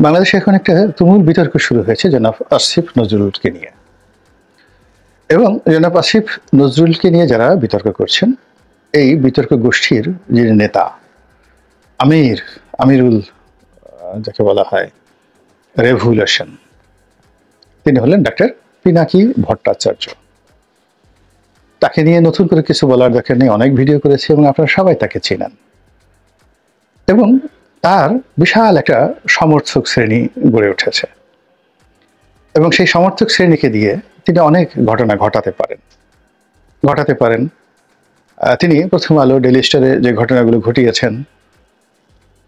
বাংলাদেশে এখন একটা তুমুল বিতর্ক শুরু হয়েছে জনাব আসিফ নজরুলকে নিয়ে। এবং জনাব আসিফ নজরুলকে নিয়ে যারা বিতর্ক করছেন, এই বিতর্ক গোষ্ঠীর যিনি নেতা আমিরুল যাকে বলা হয় রেভুলেশন, তিনি হলেন ডাক্তার পিনাকি ভট্টাচার্য। তাকে নিয়ে নতুন করে কিছু বলার দরকার নেই, অনেক ভিডিও করেছে এবং আপনারা সবাই তাকে চেনেন। এবং তার বিশাল একটা সমর্থক শ্রেণী গড়ে উঠেছে এবং সেই সমর্থক শ্রেণীকে দিয়ে তিনি অনেক ঘটনা ঘটাতে পারেন। তিনি প্রথম আলো, ডেইলি স্টারে যে ঘটনাগুলো ঘটিয়েছেন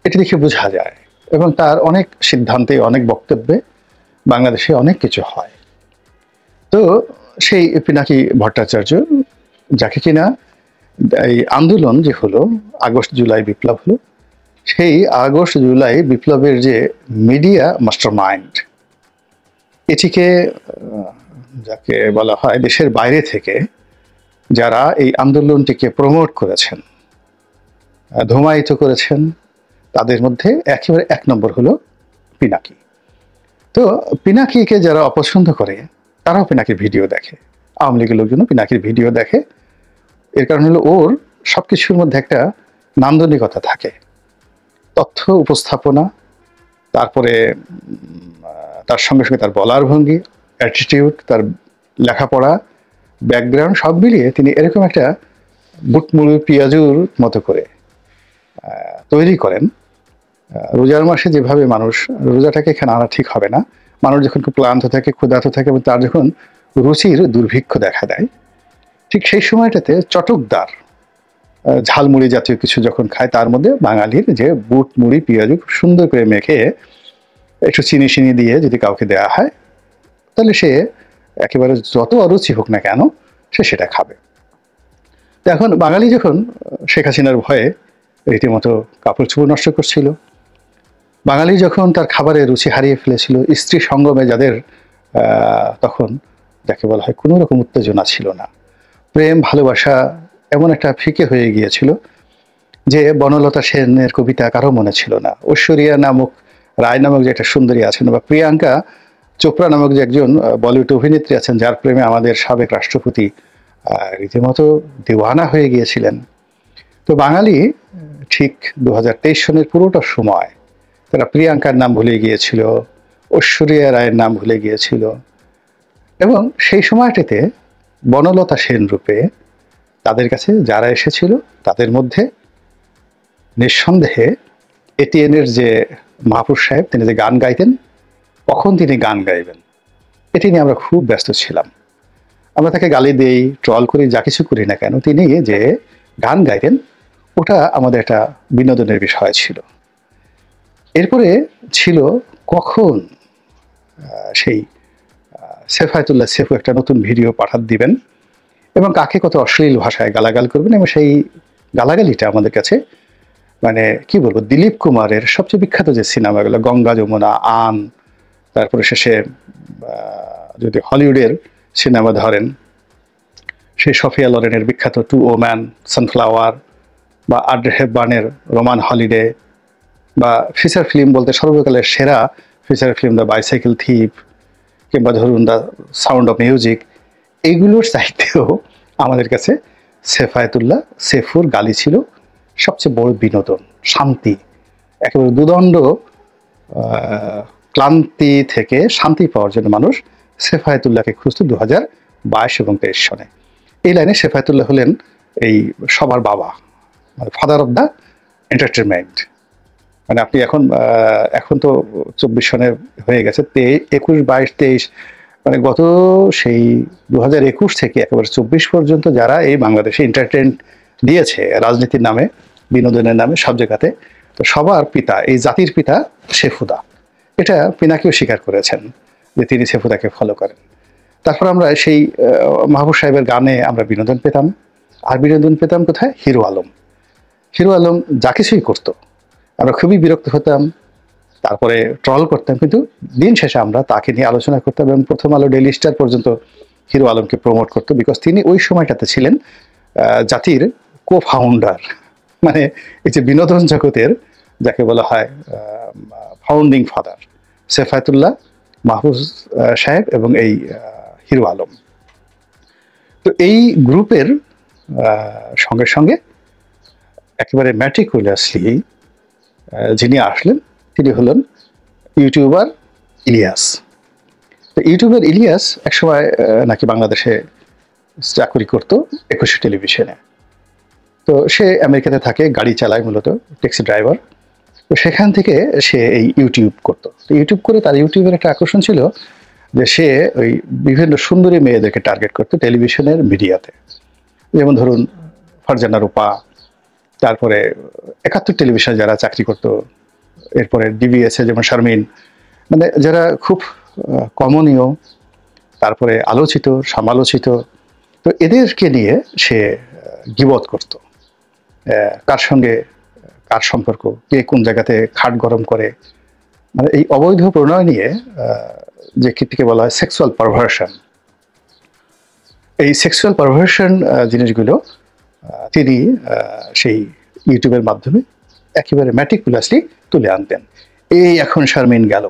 এটি দেখে বোঝা যায় এবং তার অনেক সিদ্ধান্তে, অনেক বক্তব্যে বাংলাদেশে অনেক কিছু হয়। তো সেই পিনাকি ভট্টাচার্য, যাকে কিনা এই আন্দোলন যে হলো, আগস্ট জুলাই বিপ্লব হলো, সেই আগস্ট জুলাই বিপ্লবের যে মিডিয়া মাস্টার মাইন্ড, এটিকে যাকে বলা হয় দেশের বাইরে থেকে যারা এই আন্দোলনটিকে প্রমোট করেছেন, ধূমায়িত করেছেন, তাদের মধ্যে একেবারে এক নম্বর হলো পিনাকি। তো পিনাকিকে যারা অপছন্দ করে তারাও পিনাকির ভিডিও দেখে, আওয়ামী লীগের লোকজনও পিনাকির ভিডিও দেখে। এর কারণ হলো ওর সবকিছুর মধ্যে একটা নান্দনিকতা থাকে, তথ্য উপস্থাপনা, তারপরে তার সঙ্গে সঙ্গে তার বলার ভঙ্গি, অ্যাটিটিউড, তার লেখাপড়া, ব্যাকগ্রাউন্ড সব মিলিয়ে তিনি এরকম একটা বুটমুড়ি পেঁয়াজুর মতো করে তৈরি করেন। রোজার মাসে যেভাবে মানুষ, রোজাটাকে এখানে আনা ঠিক হবে না, মানুষ যখন খুব ক্লান্ত থাকে, ক্ষুধার্ত থাকে এবং তার যখন রুচির দুর্ভিক্ষ দেখা দেয়, ঠিক সেই সময়টাতে চটকদার ঝালমুড়ি জাতীয় কিছু যখন খায়, তার মধ্যে বাঙালির যে বুট মুড়ি পেঁয়াজু খুব সুন্দর করে মেখে একটু চিনি চিনি দিয়ে যদি কাউকে দেওয়া হয়, তাহলে সে একেবারে যত অরুচি হোক না কেন সে সেটা খাবে। তো এখন বাঙালি যখন শেখ হাসিনার ভয়ে রীতিমতো কাপড় চোপড় নষ্ট করছিল, বাঙালি যখন তার খাবারের রুচি হারিয়ে ফেলেছিল, স্ত্রী সঙ্গমে যাদের তখন যাকে বলা হয় কোনো রকম উত্তেজনা ছিল না, প্রেম ভালোবাসা এমন একটা ফিকে হয়ে গিয়েছিল যে বনলতা সেনের কবিতা কারো মনে ছিল না, ঐশ্বরিয়া নামক রায় নামক যে একটা সুন্দরী আছেন, বা প্রিয়াঙ্কা চোপড়া নামক যে একজন বলিউড অভিনেত্রী আছেন, যার প্রেমে আমাদের সাবেক রাষ্ট্রপতি রীতিমতো দিওয়ানা হয়ে গিয়েছিলেন। তো বাঙালি ঠিক 2023 সনের পুরোটা সময় তারা প্রিয়াঙ্কার নাম ভুলে গিয়েছিল, ঐশ্বরিয়া রায়ের নাম ভুলে গিয়েছিল। এবং সেই সময়টিতে বনলতা সেন রূপে তাদের কাছে যারা এসেছিল, তাদের মধ্যে নিঃসন্দেহে এটিএনের যে মাহফুজ সাহেব, তিনি যে গান গাইতেন, কখন তিনি গান গাইবেন এটি নিয়ে আমরা খুব ব্যস্ত ছিলাম। আমরা তাকে গালি দেই, ট্রল করি, যা কিছু করি না কেন, তিনি যে গান গাইতেন ওটা আমাদের একটা বিনোদনের বিষয় ছিল। এরপরে ছিল কখন সেই সেফায়েতুল্লাহ সেফু একটা নতুন ভিডিও পাঠাত দিবেন এবং কাকে কত অশ্লীল ভাষায় গালাগাল করবেন, এবং সেই গালাগালিটা আমাদের কাছে মানে কি বলবো, দিলীপ কুমারের সবচেয়ে বিখ্যাত যে সিনেমাগুলো, গঙ্গা যমুনা, আন, তারপরে শেষে যদি হলিউডের সিনেমা ধরেন, সেই সফিয়া লরেনের বিখ্যাত টু ওম্যান, সানফ্লাওয়ার, বা আড্রে হেপবার্নের রোমান হলিডে, বা ফিচার ফিল্ম বলতে সর্বকালের সেরা ফিচার ফিল্ম দ্য বাইসাইকেল থিপ, কিংবা ধরুন দ্য সাউন্ড অফ মিউজিক, এইগুলোর চাইতেও আমাদের কাছে সেফায়েতুল্লাহ সেফুর গালি ছিল সবচেয়ে বড় বিনোদন, শান্তি, একেবারে দুদণ্ড ক্লান্তি থেকে শান্তি পাওয়ার জন্য মানুষ সেফায়েতুল্লাহকে খুঁজত 2022 এবং 23 সনে। এই লাইনে সেফায়েতুল্লাহ হলেন এই সবার বাবা, মানে ফাদার অফ দ্য এন্টারটেনমেন্ট। মানে আপনি এখন তো 24 সনে হয়ে গেছে, 21, 22, 23, মানে গত সেই 2021 থেকে একেবারে 24 পর্যন্ত যারা এই বাংলাদেশে এন্টারটেন দিয়েছে রাজনীতির নামে, বিনোদনের নামে, সব জায়গাতে, তো সবার পিতা, এই জাতির পিতা শেফুদা। এটা পিনাকিও স্বীকার করেছেন যে তিনি শেফুদাকে ফলো করেন। তারপর আমরা সেই মাহবুব সাহেবের গানে আমরা বিনোদন পেতাম। আর বিনোদন পেতাম কোথায়? হিরো আলম। হিরো আলম যা কিছুই করতো আমরা খুবই বিরক্ত হতাম, তারপরে ট্রল করতাম, কিন্তু দিন শেষে আমরা তাকে নিয়ে আলোচনা করতাম এবং প্রথম আলো, ডেইলি স্টার পর্যন্ত হিরো আলমকে প্রমোট করতো, বিকজ তিনি ওই সময়টাতে ছিলেন জাতির কো ফাউন্ডার, মানে এই যে বিনোদন জগতের যাকে বলা হয় ফাউন্ডিং ফাদার, সেফায়েতুল্লাহ, মাহফুজ সাহেব এবং এই হিরো আলম। তো এই গ্রুপের সঙ্গে সঙ্গে একেবারে ম্যাটিকুলাসলি যিনি আসলেন তিনি হলেন ইউটিউবার ইলিয়াস। তো ইউটিউবার ইলিয়াস একসময় নাকি বাংলাদেশে চাকরি করতো ২১ টেলিভিশনে। তো সে আমেরিকাতে থাকে, গাড়ি চালায়, মূলত ট্যাক্সি ড্রাইভার। তো সেখান থেকে সে এই ইউটিউব করতো। তো ইউটিউব করে তার ইউটিউবের একটা আকর্ষণ ছিল যে সে ওই বিভিন্ন সুন্দরী মেয়েদেরকে টার্গেট করতো টেলিভিশনের মিডিয়াতে। যেমন ধরুন ফারজানা রূপা, তারপরে ৭১ টেলিভিশনে যারা চাকরি করতো, এরপরে ডিবিএসে যেমন শারমিন, মানে যারা খুব কমনীয়, তারপরে আলোচিত, সমালোচিত। তো এদেরকে নিয়ে সে গীবত করত, কার সঙ্গে কার সম্পর্ক, কে কোন জায়গাতে খাট গরম করে, মানে এই অবৈধ প্রণয় নিয়ে যে কীর্তিকে বলা হয় সেক্সুয়াল পারভার্সন। এই সেক্সুয়াল পারভার্সন জিনিসগুলো তিনি সেই ইউটিউবের মাধ্যমে একেবারে ম্যাটিকুলাসলি তুলে আনতেন। এই এখন শারমিন গেল,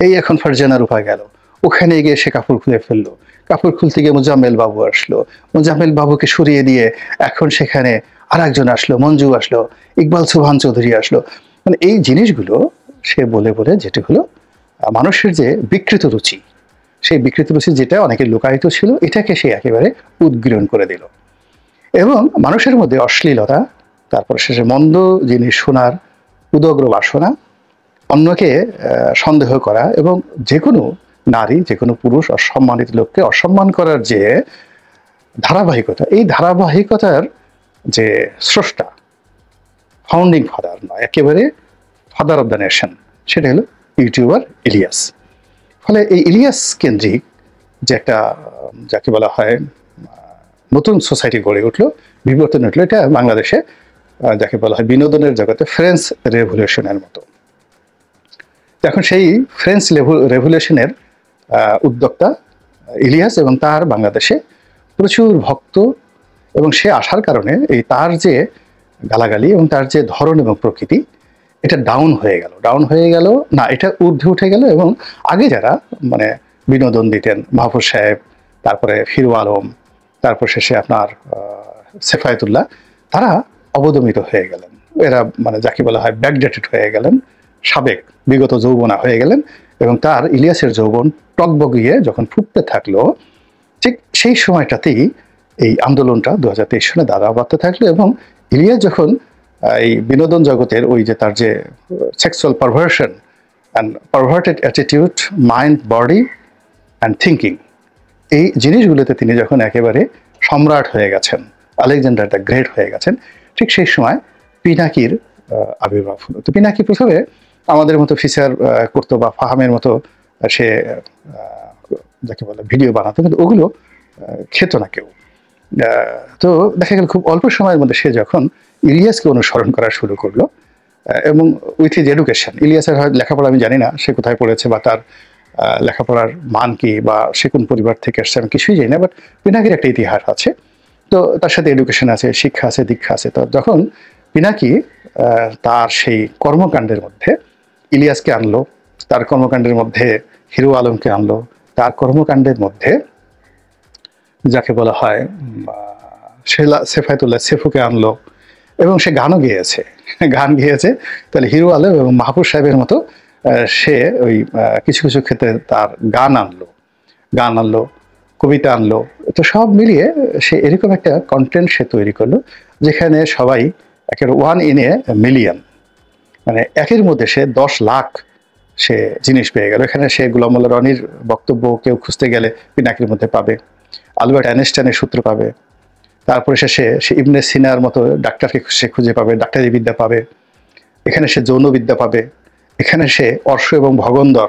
এই এখন ফারজানা রূপা গেল, ওখানে গিয়ে সে কাপড় খুলে ফেললো, কাপড় খুলতে গিয়ে মোজাম্মেল বাবু আসলো, মোজাম্মেল বাবুকে সরিয়ে দিয়ে এখন সেখানে আর একজন আসলো, মঞ্জু আসলো, ইকবাল সুবহান চৌধুরী আসলো। মানে এই জিনিসগুলো সে বলে বলে যেটি হলো মানুষের যে বিকৃত রুচি, সেই বিকৃত রুচি যেটা অনেকের লুকায়িত ছিল, এটাকে সে একেবারে উদ্গীরণ করে দিল। এবং মানুষের মধ্যে অশ্লীলতা, তারপর শেষে মন্দ জিনিস শোনার উদগ্র বাসনা, অন্যকে সন্দেহ করা, এবং যে কোনো নারী, যে কোনো পুরুষ, অসম্মানিত লোককে অসম্মান করার যে ধারাবাহিকতা, এই ধারাবাহিকতার যে স্রষ্টা, ফাউন্ডিং ফাদার নয়, একেবারে ফাদার অব দ্য নেশন, সেটা হলো ইউটিউবার ইলিয়াস। ফলে এই ইলিয়াস কেন্দ্রিক যে একটা যাকে বলা হয় নতুন সোসাইটি গড়ে উঠলো, বিবর্তন উঠলো, এটা বাংলাদেশে যাকে বলা হয় বিনোদনের জগতে ফ্রেঞ্চ রেভলিউশনের মতো। এখন সেই ফ্রেঞ্চ রেভলিউশনের উদ্যোক্তা ইলিয়াস, এবং তার বাংলাদেশে প্রচুর ভক্ত, এবং সে আসার কারণে এই তার যে গালাগালি এবং তার যে ধরন এবং প্রকৃতি, এটা ডাউন হয়ে গেল না, এটা ঊর্ধ্বে উঠে গেল। এবং আগে যারা মানে বিনোদন দিতেন, মাহফুজ সাহেব, তারপরে হিরো আলম, তারপর শেষে আপনার সেফায়েতুল্লাহ, তারা অবদমিত হয়ে গেলেন। এরা মানে যাকে বলা হয় ব্যাকডেটেড হয়ে গেলেন, সাবেক বিগত যৌবনা হয়ে গেলেন। এবং তার ইলিয়াসের যৌবন টকবগিয়ে যখন ফুটতে থাকলো, ঠিক সেই সময়টাতেই এই আন্দোলনটা ২০২৩ সালে দাঁড়া বাড়তে থাকলো। এবং ইলিয়াস যখন এই বিনোদন জগতের ওই যে তার যে sexual perversion and perverted attitude, mind, body and thinking, এই জিনিসগুলোতে তিনি যখন একেবারে সম্রাট হয়ে গেছেন, আলেকজান্ডার দ্য গ্রেট হয়ে গেছেন, ঠিক সেই সময় পিনাকির আবির্ভাব হলো। তো পিনাকি প্রথমে আমাদের মতো ফিচার করতো বা ফাহামের মতো সে যাকে বলে ভিডিও বানাতো, কিন্তু ওগুলো খেত না কেউ। তো দেখা গেল খুব অল্প সময়ের মধ্যে সে যখন ইলিয়াসকে অনুসরণ করা শুরু করলো, এবং উইথ হিজ এডুকেশন, ইলিয়াসের হয়তো লেখাপড়া আমি জানি না সে কোথায় পড়েছে বা তার লেখাপড়ার মান কি বা সে কোন পরিবার থেকে আসছে আমি কিছুই জানি না, বাট পিনাকির একটা ইতিহাস আছে। তো তার সাথে এডুকেশন আছে, শিক্ষা আছে, দীক্ষা আছে। তো যখন পিনাকি তার সেই কর্মকাণ্ডের মধ্যে ইলিয়াসকে আনলো, তার কর্মকাণ্ডের মধ্যে হিরো আলমকে আনলো, তার কর্মকাণ্ডের মধ্যে যাকে বলা হয় সেফায়েতুল্লাহ সেফুকে আনলো, এবং সে গান গেয়েছে, তাহলে হিরো আলম এবং মাহফুজ সাহেবের মতো সে ওই কিছু কিছু ক্ষেত্রে তার গান আনলো, কবিতা আনলো। তো সব মিলিয়ে সে এরকম একটা কন্টেন্ট সে তৈরি করলো, যেখানে সবাই একের 1 in a million, মানে একের মধ্যে সে 10 লাখ সে জিনিস পেয়ে গেল। এখানে সে গোলাম মোল্লা রনির বক্তব্য কেউ খুঁজতে গেলে পিনাকির মধ্যে পাবে, আলবার্ট আইনস্টাইনের সূত্র পাবে, তারপরে সে ইবনে সিনার মতো ডাক্তারকে সে খুঁজে পাবে, ডাক্তারি বিদ্যা পাবে, এখানে সে যৌনবিদ্যা পাবে, এখানে সে অর্শ এবং ভগন্দর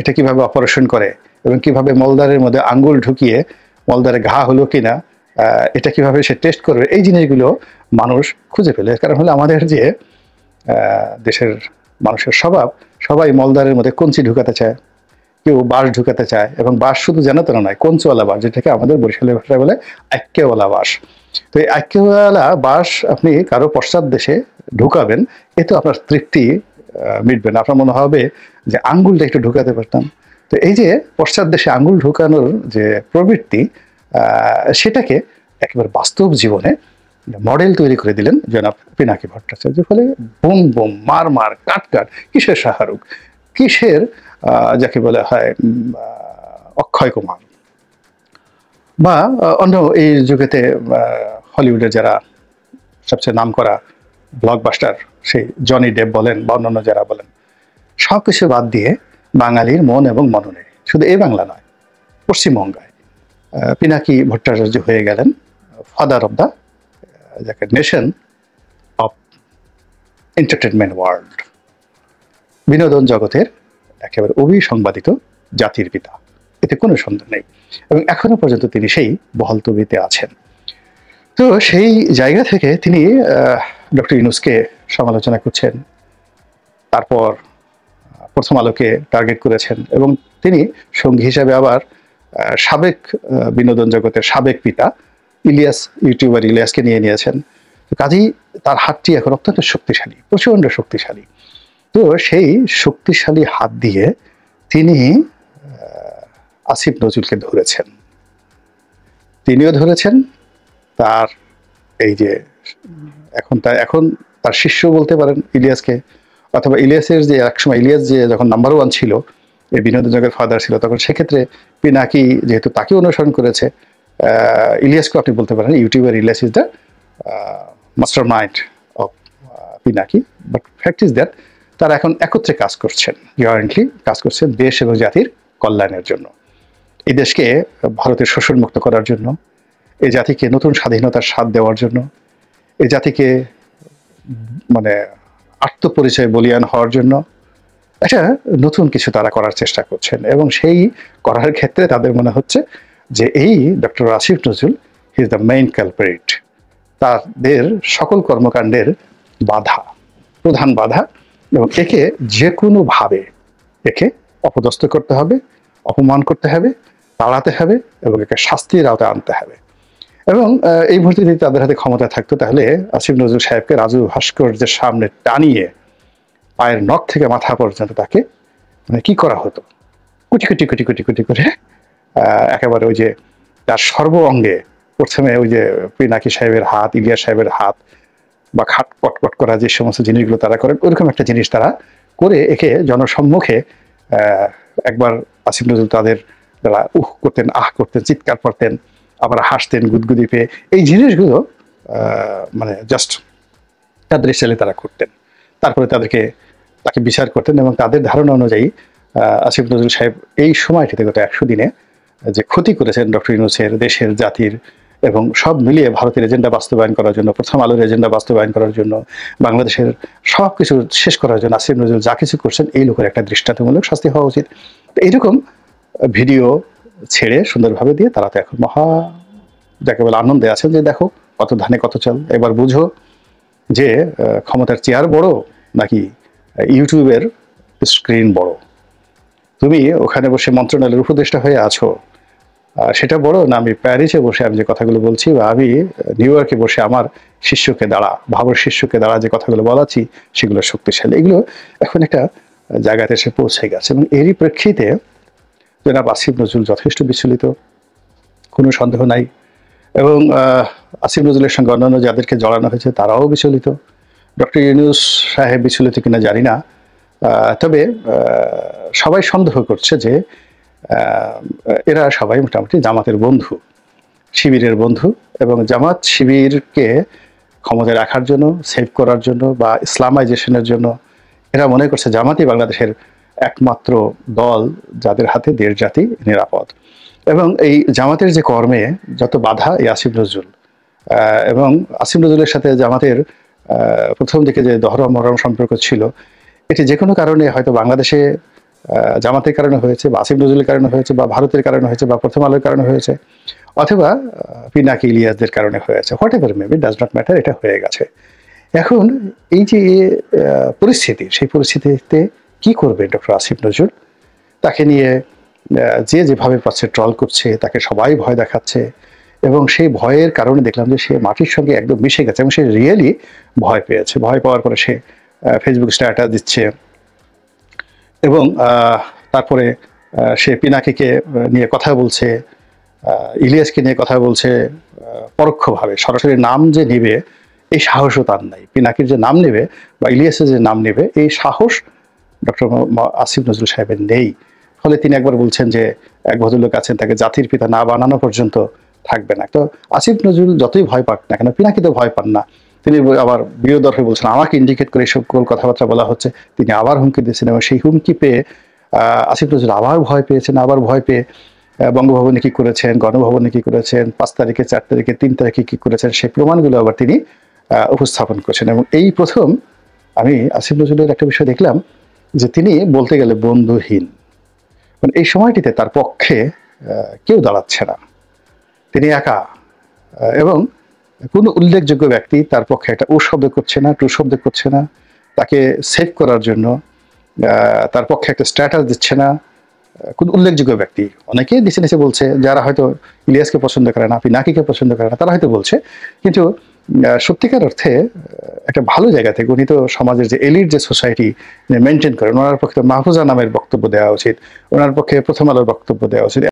এটা কিভাবে অপারেশন করে, এবং কিভাবে মলদারের মধ্যে আঙ্গুল ঢুকিয়ে মলদারে ঘা হলো কিনা এটা কিভাবে সে টেস্ট করবে, এই জিনিসগুলো মানুষ খুঁজে পেলে। কারণ হলো আমাদের যে দেশের মানুষের স্বভাব, সবাই মলদারের মধ্যে কঞ্চি ঢুকাতে চায়, কেউ বাঁশ ঢুকাতে চায়, এবং বাঁশ শুধু জানো তো নয়, কঞ্চওয়ালা বাঁশ, যেটাকে আমাদের বরিশালের ভাষায় বলে আক্কেওয়ালা বাঁশ। তো এই আক্কেওয়ালা বাঁশ আপনি কারো পশ্চাৎ দেশে ঢুকাবেন, এতে আপনার তৃপ্তি মিটবে না। আপনার মনে হবে যে আঙ্গুলটা একটু ঢুকাতে পারতাম। তো এই যে পশ্চাৎ দেশে আঙ্গুল ঢুকানোর যে প্রবৃত্তি, সেটাকে একেবারে বাস্তব জীবনে মডেল তৈরি করে দিলেন জনাব পিনাকি ভট্টাচার্য। ফলে বুম বুম, মার মার, কাট কাট, কিসের শাহরুখ, কিসের যাকে বলা হয় অক্ষয় কুমার, বা অন্য এই যুগেতে হলিউডের যারা সবচেয়ে নামকরা ব্লকবাস্টার, সেই জনি ডেপ বলেন বা অন্যান্য যারা বলেন, সব কিছু বাদ দিয়ে বাঙালির মন এবং মননে, শুধু এই বাংলা নয়, পশ্চিমবঙ্গায় পিনাকি ভট্টাচার্য হয়ে গেলেন ফাদার অব দ্য যাকে নেশন অফ এন্টারটেনমেন্ট ওয়ার্ল্ড, বিনোদন জগতের একেবারে অবিসংবাদিত জাতির পিতা, এতে কোনো সন্দেহ নেই। এবং এখনো পর্যন্ত তিনি সেই বহাল তবিতে আছেন। তো সেই জায়গা থেকে তিনি ডক্টর ইউনূসকে সমালোচনা করছেন, তারপর প্রথম আলোকে টার্গেট করেছেন, এবং তিনি সঙ্গী হিসাবে আবার সাবেক বিনোদন জগতের সাবেক পিতা ইলিয়াস, ইউটিউবার ইলিয়াসকে নিয়ে নিয়েছেন। কাজেই তার হাতটি এখন অত্যন্ত শক্তিশালী, প্রচণ্ড শক্তিশালী। তো সেই শক্তিশালী হাত দিয়ে তিনি আসিফ নজরুলকে ধরেছেন, তিনিও ধরেছেন তার এই যে এখন তার শিষ্য বলতে পারেন ইলিয়াসকে, অথবা ইলিয়াসের যে একসময় ইলিয়াস যে যখন নাম্বার 1 ছিল, এই বিনোদন জগতের ফাদার ছিল, তখন সেক্ষেত্রে পিনাকি যেহেতু তাকে অনুসরণ করেছে, ইলিয়াসকে আপনি বলতে পারেন YouTuber Ilyas is the master mind of Pinaki. But fact is that তারা এখন একত্রে কাজ করছেন, জয়েন্টলি কাজ করছেন দেশ এবং জাতির কল্যাণের জন্য, এই দেশকে ভারতের শোষণমুক্ত করার জন্য, এই জাতিকে নতুন স্বাধীনতার স্বাদ দেওয়ার জন্য, এই জাতিকে মানে আত্মপরিচয় বলিয়ান হওয়ার জন্য একটা নতুন কিছু তারা করার চেষ্টা করছেন। এবং সেই করার ক্ষেত্রে তাদের মনে হচ্ছে যে এই doctor Asif Nazrul he is the main culprit, তাদের সকল কর্মকাণ্ডের বাধা, প্রধান বাধা, এবং একে যে কোনোভাবে একে অপদস্থ করতে হবে, অপমান করতে হবে, তাড়াতে হবে, এবং একে শাস্তির আওতায় আনতে হবে। এবং এই মুহূর্তে যদি তাদের হাতে ক্ষমতা থাকতো, তাহলে আসিফ নজরুল সাহেবকে রাজু ভাস্কর্যের সামনে টানিয়ে পায়ের নখ থেকে মাথা পর্যন্ত তাকে মানে কি করা হতো, কুটি কুটি কুটি কুটি কুটি করে একেবারে ওই যে তার সর্ব অঙ্গে, প্রথমে ওই যে পিনাকি সাহেবের হাত, ইলিয়াস সাহেবের হাত, বা খাট পটপট করা যে সমস্ত জিনিসগুলো তারা করেন, ওইরকম একটা জিনিস তারা করে একে জনসম্মুখে একবার আসিফ নজরুল তাদের যারা করতেন, করতেন, চিৎকার করতেন, আবার হাসতেন গুদগুদি পেয়ে, এই জিনিসগুলো মানে জাস্ট তাদের স্টাইলে তারা করতেন। তারপরে তাকে বিচার করতেন, এবং তাদের ধারণা অনুযায়ী আসিফ নজরুল সাহেব এই সময়টিতে গত 100 দিনে যে ক্ষতি করেছেন ডক্টর ইউনূসের, দেশের, জাতির, এবং সব মিলিয়ে ভারতের এজেন্ডা বাস্তবায়ন করার জন্য, প্রথম আলোর এজেন্ডা বাস্তবায়ন করার জন্য, বাংলাদেশের সব কিছু শেষ করার জন্য আসিফ নজরুল যা কিছু করছেন, এই লোকের একটা দৃষ্টান্তমূলক শাস্তি হওয়া উচিত। তো এইরকম ভিডিও ছেড়ে সুন্দরভাবে দিয়ে তারা তো এখন মহা যাকে বলে আনন্দে আছেন যে দেখো কত ধানে কত চাল, এবার বুঝো যে ক্ষমতার চেয়ার বড় নাকি ইউটিউবের স্ক্রিন বড়। তুমি ওখানে বসে মন্ত্রণালয়ের উপদেষ্টা হয়ে আছো, সেটা বড় না আমি প্যারিসে বসে আমি যে কথাগুলো বলছি, বা আমি নিউ ইয়র্কে বসে আমার শিষ্যকে দাঁড়া, ভাবর শিষ্যকে দাঁড়া যে কথাগুলো বলাচ্ছি, সেগুলো শক্তিশালী। এগুলো এখন একটা জায়গাতে এসে পৌঁছে গেছে, এবং এরই প্রেক্ষিতে জনাব আসিফ নজরুল যথেষ্ট বিচলিত, কোনো সন্দেহ নাই। এবং আসিফ নজরুলের সঙ্গে অন্যান্য যাদেরকে জড়ানো হয়েছে তারাও বিচলিত। ডক্টর ইউনূস সাহেব বিচলিত কিনা জানি না, তবে সবাই সন্দেহ করছে যে এরা সবাই মোটামুটি জামাতের বন্ধু, শিবিরের বন্ধু, এবং জামাত শিবিরকে ক্ষমতায় রাখার জন্য, সেভ করার জন্য, বা ইসলামাইজেশনের জন্য এরা মনে করছে জামাতই বাংলাদেশের একমাত্র দল যাদের হাতে দেশ জাতি নিরাপদ। এবং এই জামাতের যে কর্মে যত বাধা, এই আসিফ নজরুল, এবং আসিফ নজরুলের সাথে জামাতের প্রথম দিকে যে দহরম মহরম সম্পর্ক ছিল, এটি যে কোনো কারণে হয়তো বাংলাদেশে জামাতের কারণে হয়েছে, বা আসিফ নজরুলের কারণে হয়েছে, বা ভারতের কারণে হয়েছে, বা প্রথম আলোর কারণে হয়েছে, অথবা পিনাকি ইলিয়াসদের কারণে হয়েছে, what ever maybe, does not matter, এটা হয়ে গেছে। এখন এই যে পরিস্থিতি, সেই পরিস্থিতিতে কি করবে ডক্টর আসিফ নজরুল? তাকে নিয়ে যে যেভাবে পাচ্ছে ট্রল করছে, তাকে সবাই ভয় দেখাচ্ছে, এবং সেই ভয়ের কারণে দেখলাম যে সে মাটির সঙ্গে একদম মিশে গেছে, এবং সে রিয়েলি ভয় পেয়েছে। ভয় পাওয়ার পরে সে ফেসবুক স্ট্যাটাস দিচ্ছে, এবং তারপরে সে পিনাকিকে নিয়ে কথা বলছে, ইলিয়াসকে নিয়ে কথা বলছে পরোক্ষভাবে, সরাসরি নাম যে নেবে এই সাহসও তার নাই। পিনাকির যে নাম নেবে বা ইলিয়াসের যে নাম নেবে এই সাহস ডক্টর আসিফ নজরুল সাহেবের নেই। ফলে তিনি একবার বলছেন যে এক ভদ্রলোক আছেন তাকে জাতির পিতা না বানানো পর্যন্ত থাকবে না। তো আসিফ নজরুল যতই ভয় পাক না কেন, পিনাকি তো ভয় পান না। তিনি আবার বিরোধর হয়ে বলছেন আমাকে ইন্ডিকেট করে এসব কথাবার্তা বলা হচ্ছে। তিনি আবার হুমকি দিয়েছেন এবং সেই হুমকি পেয়ে আসিফ নজরুল আবার ভয় পেয়েছেন। আবার ভয় পেয়ে বঙ্গভবনে কি করেছেন, গণভবনে কি করেছেন, 5 তারিখে, 4 তারিখে, 3 তারিখে কি করেছেন সেই প্রমাণগুলো আবার তিনি উপস্থাপন করেছেন। এবং এই প্রথম আমি আসিফ নজরুলের একটা বিষয় দেখলাম যে তিনি বলতে গেলে বন্ধুহীন। মানে এই সময়টিতে তার পক্ষে কেউ দাঁড়াচ্ছে না, তিনি একা। এবং কোনো উল্লেখযোগ্য ব্যক্তি তার পক্ষে একটা ও শব্দ করছে না, টু শব্দ করছে না, তাকে সেভ করার জন্য তার পক্ষে একটা স্ট্যাটাস দিচ্ছে না কোন উল্লেখযোগ্য ব্যক্তি। অনেকেই নিচে নিচে বলছে, যারা হয়তো ইলিয়াসকে পছন্দ করে না, পিনাকিকে পছন্দ করে না, তারা হয়তো বলছে। কিন্তু সত্যিকার অর্থে একটা ভালো জায়গা থেকে উনি তো সমাজের যে এলিট যে সোসাইটি মেনটেন করেন, ওনার পক্ষে মাহফুজা নামের বক্তব্য দেওয়া উচিত, ওনার পক্ষে প্রথম আলোর বক্তব্য দেওয়া উচিত।